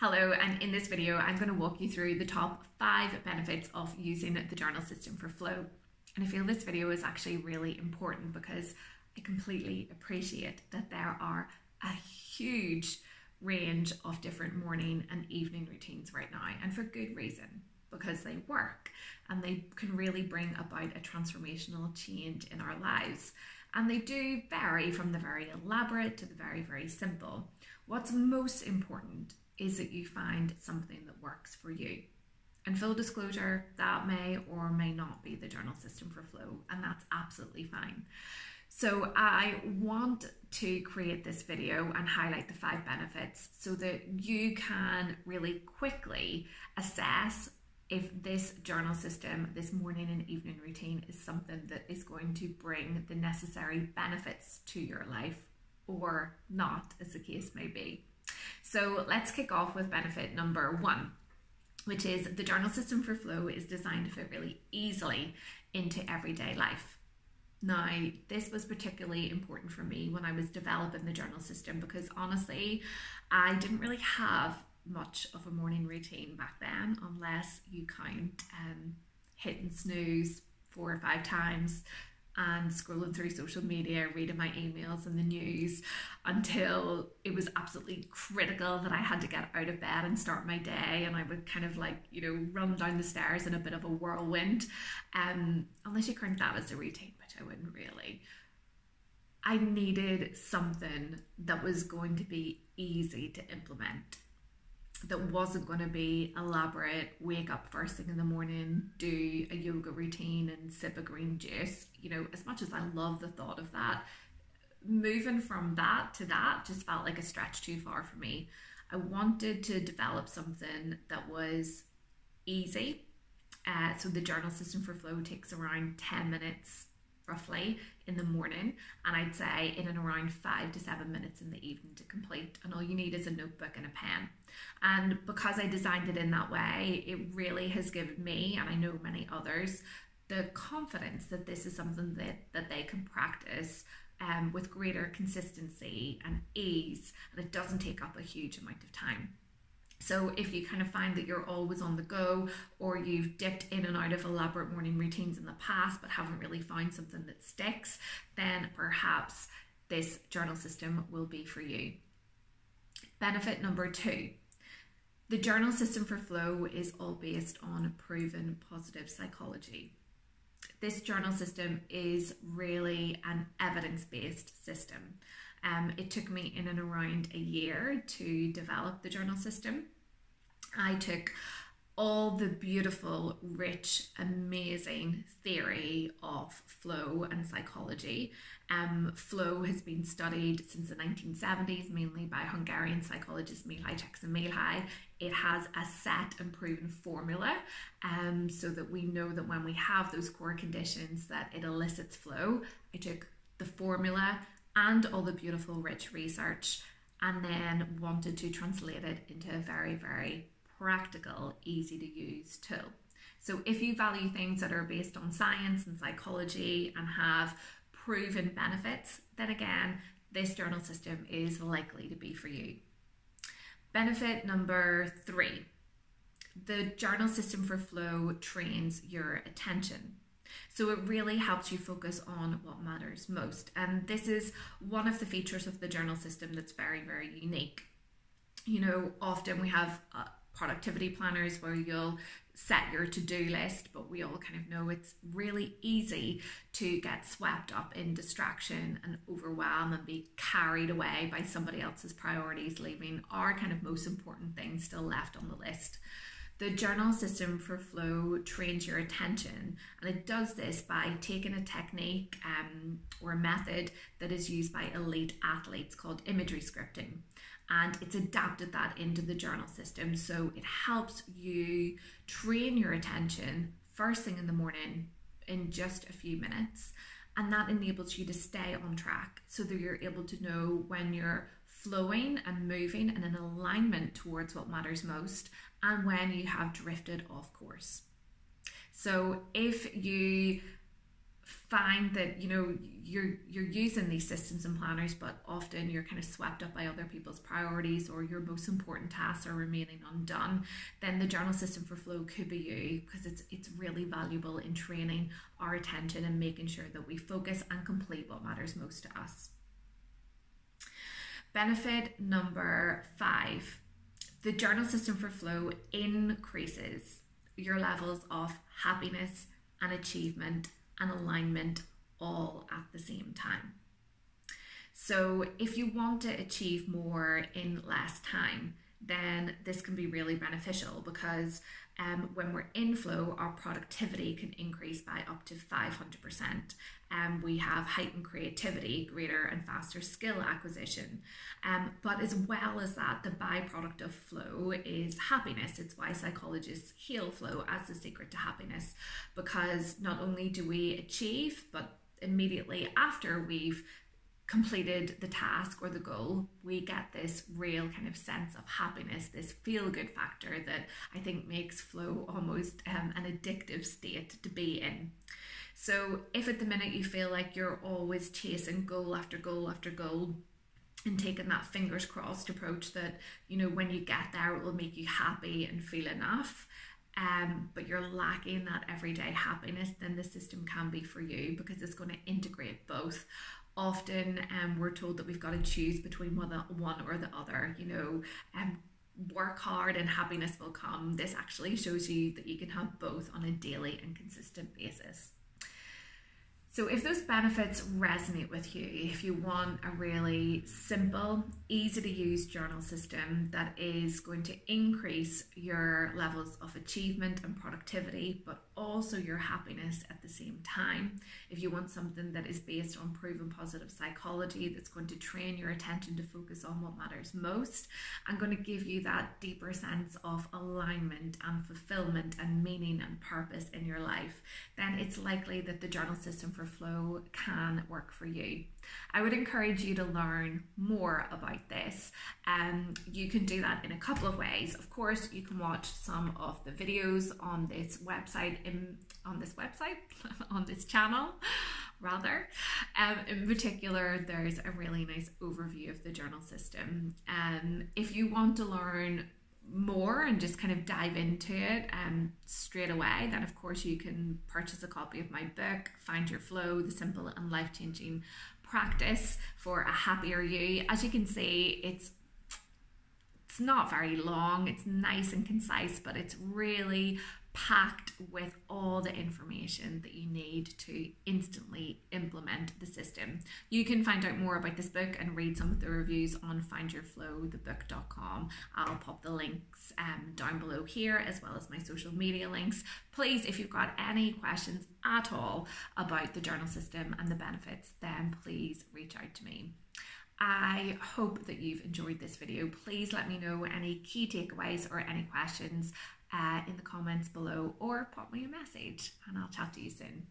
Hello, and in this video I'm going to walk you through the top 5 benefits of using the journal system for flow. And I feel this video is actually really important because I completely appreciate that there are a huge range of different morning and evening routines right now, and for good reason, because they work and they can really bring about a transformational change in our lives. And they do vary from the very elaborate to the very, very simple. What's most important is that you find something that works for you. And full disclosure, that may or may not be the journal system for flow, and that's absolutely fine. So I want to create this video and highlight the 5 benefits so that you can really quickly assess if this journal system, this morning and evening routine, is something that is going to bring the necessary benefits to your life or not, as the case may be. So let's kick off with benefit number 1, which is the journal system for flow is designed to fit really easily into everyday life. Now, this was particularly important for me when I was developing the journal system because honestly, I didn't really have much of a morning routine back then, unless you count hitting snooze 4 or 5 times and scrolling through social media, reading my emails and the news until it was absolutely critical that I had to get out of bed and start my day, and I would kind of run down the stairs in a bit of a whirlwind, unless you count that as a routine, which I wouldn't really. I needed something that was going to be easy to implement, that wasn't going to be elaborate, wake up first thing in the morning, do a yoga routine and sip a green juice. As much as I love the thought of that, moving from that to that just felt like a stretch too far for me. I wanted to develop something that was easy. So the journal system for flow takes around 10 minutes roughly in the morning, and I'd say in and around 5 to 7 minutes in the evening to complete, and all you need is a notebook and a pen. And because I designed it in that way, it really has given me, and I know many others, the confidence that this is something that they can practice with greater consistency and ease, and it doesn't take up a huge amount of time. So if you kind of find that you're always on the go, or you've dipped in and out of elaborate morning routines in the past but haven't really found something that sticks, then perhaps this journal system will be for you. Benefit number 2. The journal system for flow is all based on proven positive psychology. This journal system is really an evidence-based system. It took me in and around a year to develop the journal system. I took all the beautiful, rich, amazing theory of flow and psychology. Flow has been studied since the 1970s, mainly by Hungarian psychologist Mihaly Csikszentmihalyi. It has a set and proven formula, so that we know that when we have those core conditions that it elicits flow. I took the formula and all the beautiful, rich research, and then wanted to translate it into a very, very practical, easy to use tool. So if you value things that are based on science and psychology and have proven benefits, then again, this journal system is likely to be for you. Benefit number 3. The journal system for flow trains your attention. So it really helps you focus on what matters most. And this is one of the features of the journal system that's very, very unique. Often we have productivity planners where you'll set your to-do list, but we all kind of know it's really easy to get swept up in distraction and overwhelm and be carried away by somebody else's priorities, leaving our kind of most important things still left on the list. The journal system for flow trains your attention, and it does this by taking a technique or a method that is used by elite athletes called imagery scripting, and it's adapted that into the journal system. So it helps you train your attention first thing in the morning in just a few minutes, and that enables you to stay on track so that you're able to know when you're flowing and moving and in alignment towards what matters most, and when you have drifted off course. So if you find that, you know, you're using these systems and planners, but often you're kind of swept up by other people's priorities, or your most important tasks are remaining undone, then the journal system for flow could be you, because it's really valuable in training our attention and making sure that we focus and complete what matters most to us. Benefit number 5, the journal system for flow increases your levels of happiness and achievement and alignment all at the same time. So if you want to achieve more in less time, then this can be really beneficial, because when we're in flow, our productivity can increase by up to 500%. We have heightened creativity, greater and faster skill acquisition. But as well as that, the byproduct of flow is happiness. It's why psychologists hail flow as the secret to happiness, because not only do we achieve, but immediately after we've completed the task or the goal, we get this real kind of sense of happiness, this feel-good factor that I think makes flow almost an addictive state to be in. So if at the minute you feel like you're always chasing goal after goal after goal, and taking that fingers crossed approach that, you know, when you get there it will make you happy and feel enough, but you're lacking that everyday happiness, then the system can be for you, because it's going to integrate both. Often we're told that we've got to choose between one or the other, you know, work hard and happiness will come. This actually shows you that you can have both on a daily and consistent basis. So if those benefits resonate with you, if you want a really simple, easy to use journal system that is going to increase your levels of achievement and productivity, but also your happiness at the same time, if you want something that is based on proven positive psychology, that's going to train your attention to focus on what matters most, and going to give you that deeper sense of alignment and fulfillment and meaning and purpose in your life, then it's likely that the journal system for flow can work for you. I would encourage you to learn more about this. You can do that in a couple of ways. Of course, you can watch some of the videos on this website, on this channel rather. In particular, there's a really nice overview of the journal system. If you want to learn more and just kind of dive into it straight away, then of course you can purchase a copy of my book, Find Your Flow, the simple and life-changing practice for a happier you. As you can see, it's not very long, it's nice and concise, but it's really packed with all the information that you need to instantly implement the system. You can find out more about this book and read some of the reviews on findyourflowthebook.com. I'll pop the links down below here, as well as my social media links. Please, if you've got any questions at all about the journal system and the benefits, then please reach out to me. I hope that you've enjoyed this video. Please let me know any key takeaways or any questions in the comments below, or pop me a message, and I'll chat to you soon.